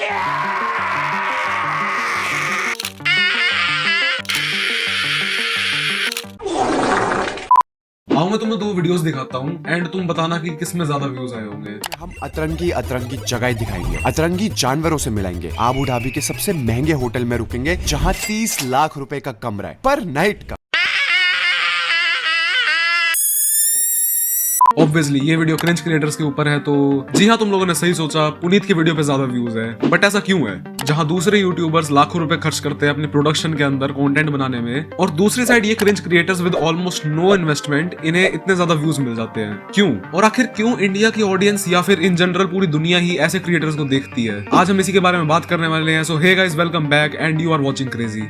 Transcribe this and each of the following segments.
आओ मैं तुम्हें दो वीडियोस दिखाता हूँ एंड तुम बताना कि किसमें ज्यादा व्यूज आए होंगे। हम अतरंगी जगह दिखाएंगे, अतरंगी जानवरों से मिलाएंगे, आबू धाबी के सबसे महंगे होटल में रुकेंगे जहां 30 लाख रुपए का कमरा है पर नाइट का। ऑब्वियसली ये वीडियो क्रिंज क्रिएटर्स के ऊपर है, तो जी हाँ, तुम लोगों ने सही सोचा, पुनीत की वीडियो पे ज्यादा व्यूज है। बट ऐसा क्यों है? जहां दूसरे यूट्यूबर्स लाखों रुपए खर्च करते हैं अपने प्रोडक्शन के अंदर कंटेंट बनाने में, और दूसरी साइड ये cringe creators with almost no investment, इन्हें इतने ज्यादा व्यूज मिल जाते हैं। क्यों? और आखिर क्यों इंडिया की ऑडियंस या फिर इन जनरल पूरी दुनिया ही ऐसे क्रिएटर्स को देखती है? आज हम इसी के बारे में बात करने वाले हैं। So hey guys, welcome back and you are watching crazy.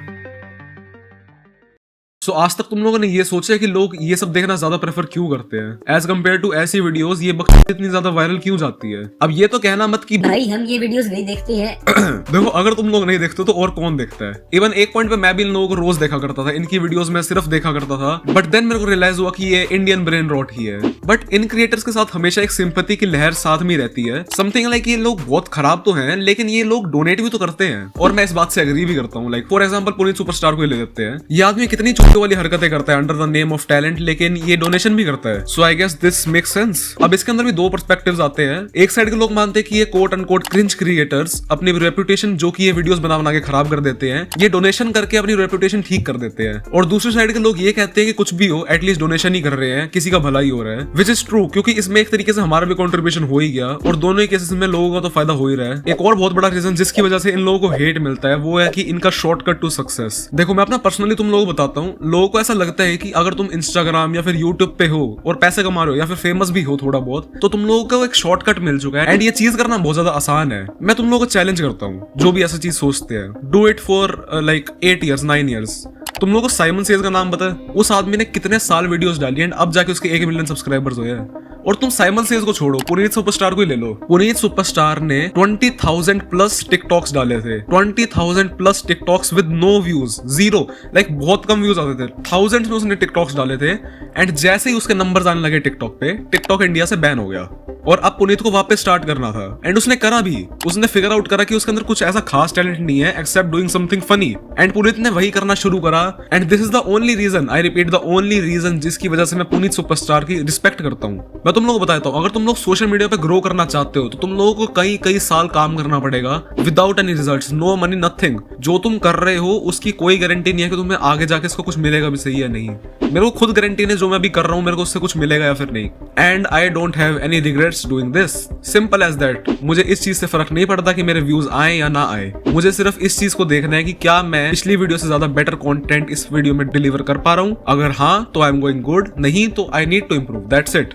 So आज तक तुम लोगों ने ये सोचा है कि लोग ये सब देखना ज्यादा प्रेफर क्यों करते हैं एज कम्पेयर टू ऐसी वीडियोस? ये बकचोदी इतनी ज्यादा वायरल क्यों जाती है? अब ये तो कहना मत कि भाई हम ये वीडियोस नहीं देखते हैं। देखो, अगर तुम लोग नहीं देखते तो और कौन देखता है? इवन एक पॉइंट पे मैं भी इन लोगों को रोज देखा करता था, इनकी वीडियोस में सिर्फ देखा करता था। बट देन मेरे को रियलाइज हुआ कि ये इंडियन ब्रेन रॉट ही है। बट इन क्रिएटर्स के साथ हमेशा एक सिंपैथी की लहर साथ में रहती है। समथिंग लाइक ये लोग बहुत खराब तो हैं, लेकिन ये लोग डोनेट भी तो करते हैं, और मैं इस बात से एग्री भी करता हूँ। Like for example Puneet superstar को ले लेते हैं। ये आदमी कितनी चूतियों वाली हरकतें करता है under the name of talent, लेकिन ये डोनेशन भी करता है। So I guess this makes sense. अब इसके अंदर भी दो पर्सपेक्टिव्स आते हैं। एक साइड के लोग मानते हैं कि ये कोट अनकोट क्रिंज क्रिएटर्स अपनी रेपुटेशन, जो कि ये वीडियोस बना के खराब कर देते हैं, ये डोनेशन करके अपनी रेपुटेशन ठीक कर देते हैं। और दूसरी साइड के लोग ये कहते हैं कि कुछ भी हो, एटलीस्ट डोनेशन ही कर रहे हैं, किसी का भला ही हो रहा है। विच इज ट्रू, क्योंकि इसमें एक तरीके से हमारा भी कंट्रीब्यूशन हो ही गया, और दोनों ही केसेस में लोगों का तो फायदा हो ही रहा है। एक और बहुत बड़ा रीजन जिसकी वजह से इन लोगों को हेट मिलता है, वो है कि इनका शॉर्टकट टू सक्सेस। देखो, मैं अपना पर्सनली तुम लोगों को बताता हूँ। लोगों को ऐसा लगता है कि अगर तुम इंस्टाग्राम या फिर यूट्यूब पे हो और पैसे कमा रहे हो या फिर फेमस भी हो थोड़ा बहुत, तो तुम लोगों को एक शॉर्टकट मिल चुका है एंड ये चीज करना बहुत ज्यादा आसान है। मैं तुम लोगों को चैलेंज करता हूँ, जो भी ऐसा चीज सोचते हैं, do it for like 8 years 9 years। तुम लोगों को साइमन सेज का नाम पता है? उस आदमी ने कितने साल वीडियोस डाली एंड अब जाके उसके 1 मिलियन सब्सक्राइबर्स हुए हैं। और तुम साइमन सेज को छोड़ो, पुनीत सुपरस्टार को ही ले लो। पुनीत सुपरस्टार ने 20,000 प्लस टिकटॉक्स डाले थे, 20,000 plus TikToks with no views, zero, like बहुत कम व्यूज आते थे। थाउजेंड्स में उसने टिकटॉक्स डाले थे एंड जैसे ही उसके नंबर्स आने लगे टिकटॉक पे, टिकटॉक इंडिया से बैन हो गया और अब पुनीत को वापस स्टार्ट करना था। एंड उसने करा भी। उसने फिगर आउट करा कि उसके अंदर कुछ ऐसा खास टैलेंट नहीं है except doing something funny, and Puneet ने वही करना शुरू करा। And this is the only reason, I repeat, the only reason जिसकी वजह से मैं पुनीत सुपरस्टार की रिस्पेक्ट करता हूँ। मैं तुम लोगों को बताता हूँ, अगर तुम लोग सोशल मीडिया पे ग्रो करना चाहते हो तो तुम लोगों को कई साल काम करना पड़ेगा without any results, no money, nothing. जो तुम कर रहे हो उसकी कोई गारंटी नहीं है कि तुम्हें आगे जाके इसको कुछ मिलेगा भी, सही है नहीं। मेरे को खुद गारंटी नहीं, जो मैं अभी कर रहा हूँ मेरे को उससे कुछ मिलेगा या फिर नहीं। And I don't have any regrets doing this, simple as that. मुझे इस चीज से फर्क नहीं पड़ता कि मेरे व्यूज आए या ना आए, मुझे सिर्फ इस चीज को देखना है कि क्या मैं पिछली वीडियो से ज्यादा बेटर कंटेंट इस वीडियो में डिलीवर कर पा रहा हूँ। अगर हाँ तो आई एम गोइंग गुड, नहीं तो I need to improve, that's it.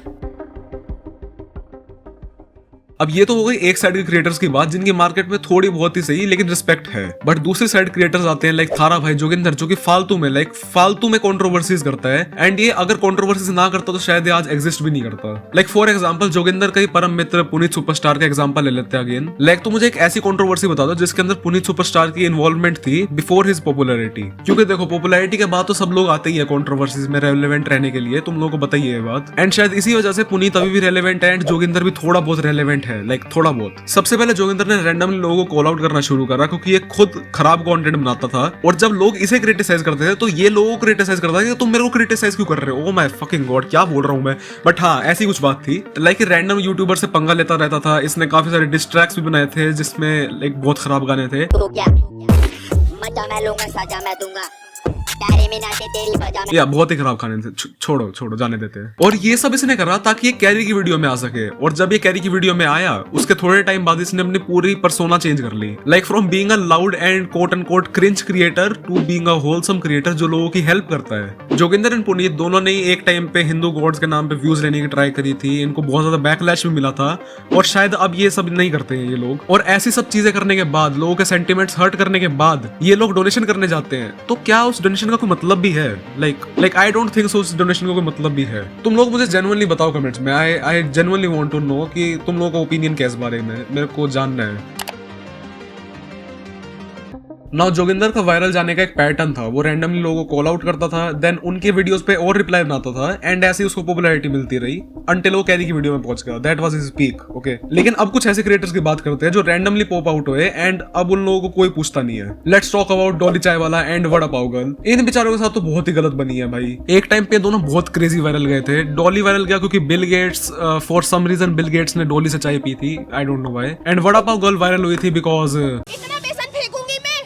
अब ये तो हो गई एक साइड के क्रिएटर्स की बात, जिनकी मार्केट में थोड़ी बहुत ही सही लेकिन रिस्पेक्ट है। बट दूसरी साइड क्रिएटर्स आते हैं लाइक थारा भाई जोगिंदर, जो कि फालतू में कंट्रोवर्सीज करता है। एंड ये अगर कंट्रोवर्सीज ना करता तो शायद ये आज एग्जिस्ट भी नहीं करता। लाइक फॉर एग्जांपल, जोगिंदर का ही परम मित्र पुनीत सुपरस्टार का एग्जांपल ले लेते हैं अगेन। लाइक तो मुझे एक ऐसी कंट्रोवर्सी बता दो जिसके अंदर पुनीत सुपरस्टार की इन्वॉल्वमेंट थी बिफोर हिज पॉपुलैरिटी। क्योंकि देखो, पॉपुलैरिटी के बाद तो सब लोग आते ही है कंट्रोवर्सीज में रेलेवेंट रहने के लिए, तुम लोगों को बताइए ये बात। एंड शायद इसी वजह से पुनीत अभी भी रेलेवेंट है एंड जोगिंदर भी थोड़ा बहुत रेलेवेंट है, लाइक थोड़ा बहुत। सबसे पहले जोगिंदर ने रैंडमली लोगों को कॉल आउट करना शुरू करा क्योंकि ये खुद खराब कंटेंट बनाता था, और जब लोग इसे क्रिटिसाइज करते थे तो ये लोगों को क्रिटिसाइज करता था कि तुम मेरे को क्रिटिसाइज क्यों कर रहे हो। ओ माय फकिंग गॉड, क्या बोल रहा हूं मैं। बट हाँ, ऐसी कुछ बात थी। लाइक रैंडम यूट्यूबर से पंगा लेता रहता था। इसने काफी सारे डिस्ट्रैक्ट्स भी बनाए थे जिसमें लाइक बहुत खराब गाने थे। तो क्या मजा मैं लूंगा, सजा मैं दूंगा, या बहुत ही खराब खाने थे, छोड़ो जाने देते हैं। और ये सब इसने करा ताकि ये कैरी की वीडियो में आ सके, और जब ये कैरी की वीडियो में आया उसके थोड़े टाइम बाद इसने अपनी पूरी पर्सोना चेंज कर ली। Like from being a loud and quote and quote cringe creator to being a wholesome creator जो लोगों की हेल्प करता है। जोगिंदर एंड पुनीत दोनों ने एक टाइम पे हिंदू गॉड्स के नाम पे व्यूज लेने की ट्राई करी थी, इनको बहुत ज्यादा बैकलैश भी मिला था, और शायद अब ये सब नहीं करते हैं ये लोग। और ऐसी सब चीजें करने के बाद, लोगों के सेंटिमेंट्स हर्ट करने के बाद ये लोग डोनेशन करने जाते हैं, तो क्या उस डोनेशन का कोई मतलब भी है? लाइक आई डोंट थिंक सो उस डोनेशन का कोई मतलब भी है। तुम लोग मुझे जेन्युइनली बताओ कमेंट्स में, I genuinely want to know कि तुम लोगों का ओपिनियन क्या इस बारे में, मेरे को जानना है। ना जोगिंदर का वायरल जाने का एक पैटर्न था, वो रैंडमली लोगों को कॉल आउट करता था, देन उनके वीडियोस पे और रिप्लाई बनाता था एंड ऐसे ही उसको पॉपुलैरिटी मिलती रही अंटिल वो कैरी की वीडियो में पहुंच गया। That was his peak. Okay, लेकिन अब कुछ ऐसे क्रिएटर्स की बात करते हैं जो रैंडमली पॉप आउट हुए एंड अब उन लोगों को कोई पूछता नहीं है। लेट्स टॉक अबाउट डॉली चाय वाला एंड वड़ा पाव गर्ल। इन बेचारों के साथ तो बहुत ही गलत बनी है भाई। एक टाइम पे दोनों बहुत क्रेजी वायरल गए थे। डॉली वायरल गया क्योंकि Bill Gates for some reason Bill Gates ने डॉली से चाय पी थी, I don't know why. And vada pav girl viral हुई थी बिकॉज इतना बेसन फेंकूंगी मैं,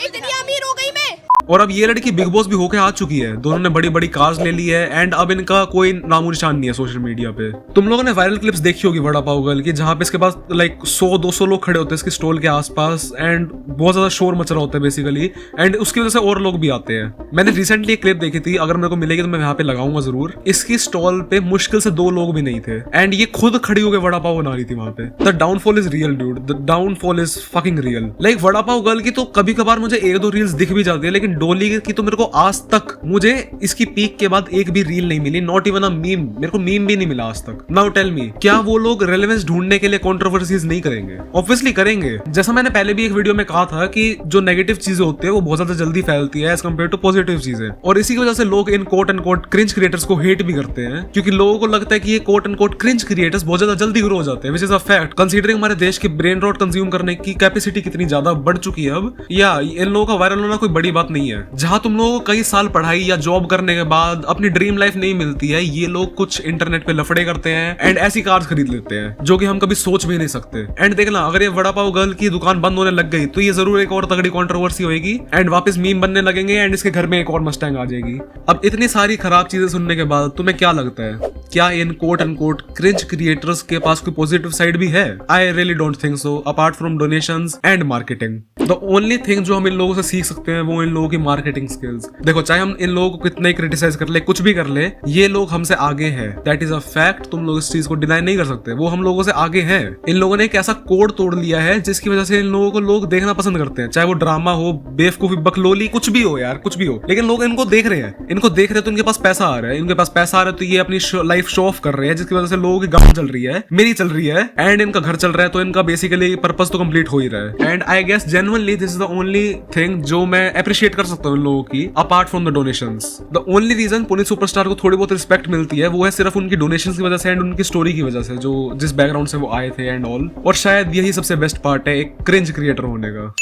इतनी अमीर हो गई मैं। और अब ये लड़की बिग बॉस भी होके आ चुकी है। दोनों ने बड़ी बड़ी कार्स ले ली है एंड अब इनका कोई नामो निशान नहीं है सोशल मीडिया पे। तुम लोगों ने वायरल क्लिप्स देखी होगी वड़ा पाव गर्ल की, जहां पे इसके पास लाइक 100-200 लोग खड़े होते हैं इसके स्टॉल के आसपास एंड बहुत ज्यादा शोर मच रहा होता है बेसिकली, एंड उसकी वजह से और लोग भी आते हैं। मैंने रिसेंटली एक क्लिप देखी थी, अगर मेरे को मिलेगी तो मैं यहाँ पे लगाऊंगा जरूर। इसकी स्टॉल पे मुश्किल से 2 लोग भी नहीं थे एंड ये खुद खड़ी होकर वड़ा पाव बना रही थी वहां पे। The downfall is real dude, the downfall is fucking real. Like vada pav girl की तो कभी कभार मुझे 1-2 रील्स दिख भी जाती है, लेकिन डोली की तो मेरे को आज तक मुझे इसकी पीक के बाद एक भी रील नहीं मिली, नॉट इवन अ मीम। मेरे को मीम भी नहीं मिला आज तक। नाउ टेल मी, क्या वो लोग रेलेवेंस ढूंढने के लिए कंट्रोवर्सीज नहीं करेंगे? ऑब्वियसली करेंगे। जैसा मैंने पहले भी एक वीडियो में कहा था कि जो नेगेटिव चीजें होती है वो बहुत ज्यादा जल्दी फैलती है एज कम्पेयर टू पॉजिटिव चीजें, और इसी की वजह से लोग in quote and quote cringe creators को हेट भी करते हैं, क्योंकि लोगों को लगता है कि ये quote and quote cringe creators बहुत ज्यादा जल्दी ग्रो हो जाते हैं, which is a fact considering हमारे देश की ब्रेन रॉट कंज्यूम करने की कैपेसिटी कितनी ज्यादा बढ़ चुकी है अब। या इन लोगों का वायरल होना कोई बड़ी बात नहीं है। जहां तुम लोगों को कई साल पढ़ाई या जॉब करने के बाद अपनी ड्रीम लाइफ नहीं मिलती है, ये लोग कुछ इंटरनेट पे लफड़े करते हैं एंड ऐसी कार्स खरीद लेते हैं जो कि हम कभी सोच भी नहीं सकते। एंड देखना, अगर ये वड़ा पाव गर्ल की दुकान बंद होने लग गई तो ये जरूर एक और तगड़ी कंट्रोवर्सी होगी एंड वापस मीम बनने लगेंगे एंड इसके घर में एक और मस्टैंग आ जाएगी। अब इतनी सारी खराब चीजें सुनने के बाद तुम्हें क्या लगता है, क्या in quote and quote cringe creators के पास कोई पॉजिटिव साइड भी है? I really don't think so, apart from donations and marketing. The only thing जो हम इन लोगों से सीख सकते हैं वो इन लोगों की मार्केटिंग स्किल्स। देखो, चाहे हम इन लोगों को कितना ही क्रिटिसाइज कर ले, कुछ भी कर ले, ये लोग हमसे आगे हैं। That is a fact. तुम लोग इस चीज को डिनाई नहीं कर सकते, वो हम लोगों से आगे हैं। इन लोगों ने एक ऐसा कोड तोड़ लिया है जिसकी वजह से इन लोगों को लोग देखना पसंद करते हैं, चाहे वो ड्रामा हो, बेवकूफी, बकलोली, कुछ भी हो यार, कुछ भी हो, लेकिन लोग इनको देख रहे हैं। इनको देख रहे हैं तो इनके पास पैसा आ रहा है, इनके पास पैसा आ रहा है तो ये अपनी लाइफ शो ऑफ कर रहे हैं, जिसकी वजह से लोगों की गांव चल रही है, मेरी चल रही है एंड इनका घर चल रहा है, तो इनका बेसिकली पर्पस तो कंप्लीट हो ही रहा है। And I guess genuinely this is the only thing जो मैं अप्रिशिएट कर सकता हूँ इन लोगों की, apart from the donations. The only reason Puneet superstar को थोड़ी बहुत रिस्पेक्ट मिलती है वो है सिर्फ उनकी डोनेशंस की वजह से एंड उनकी स्टोरी की वजह से, जो जिस बैकग्राउंड से वो आए थे एंड ऑल। और शायद यही सबसे बेस्ट पार्ट है एक क्रिंज क्रिएटर होने का।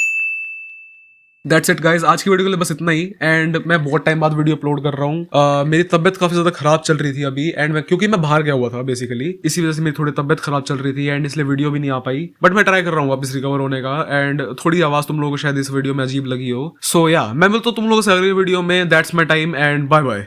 That's it guys, आज की वीडियो के लिए बस इतना ही। एंड मैं बहुत टाइम बाद वीडियो अपलोड कर रहा हूँ। मेरी तबियत काफी ज्यादा खराब चल रही थी अभी एंड क्योंकि मैं बाहर गया हुआ था बेसिकली, इसी वजह से मेरी थोड़ी तबियत खराब चल रही थी एंड इसलिए वीडियो भी नहीं आ पाई। बट मैं ट्राई कर रहा हूँ वापस रिकवर होने का एंड थोड़ी आवाज तुम लोगों को शायद इस वीडियो में अजीब लगी हो। सो या मैं मिलता हूँ तुम लोगों से अगली वीडियो में। That's my time and bye bye.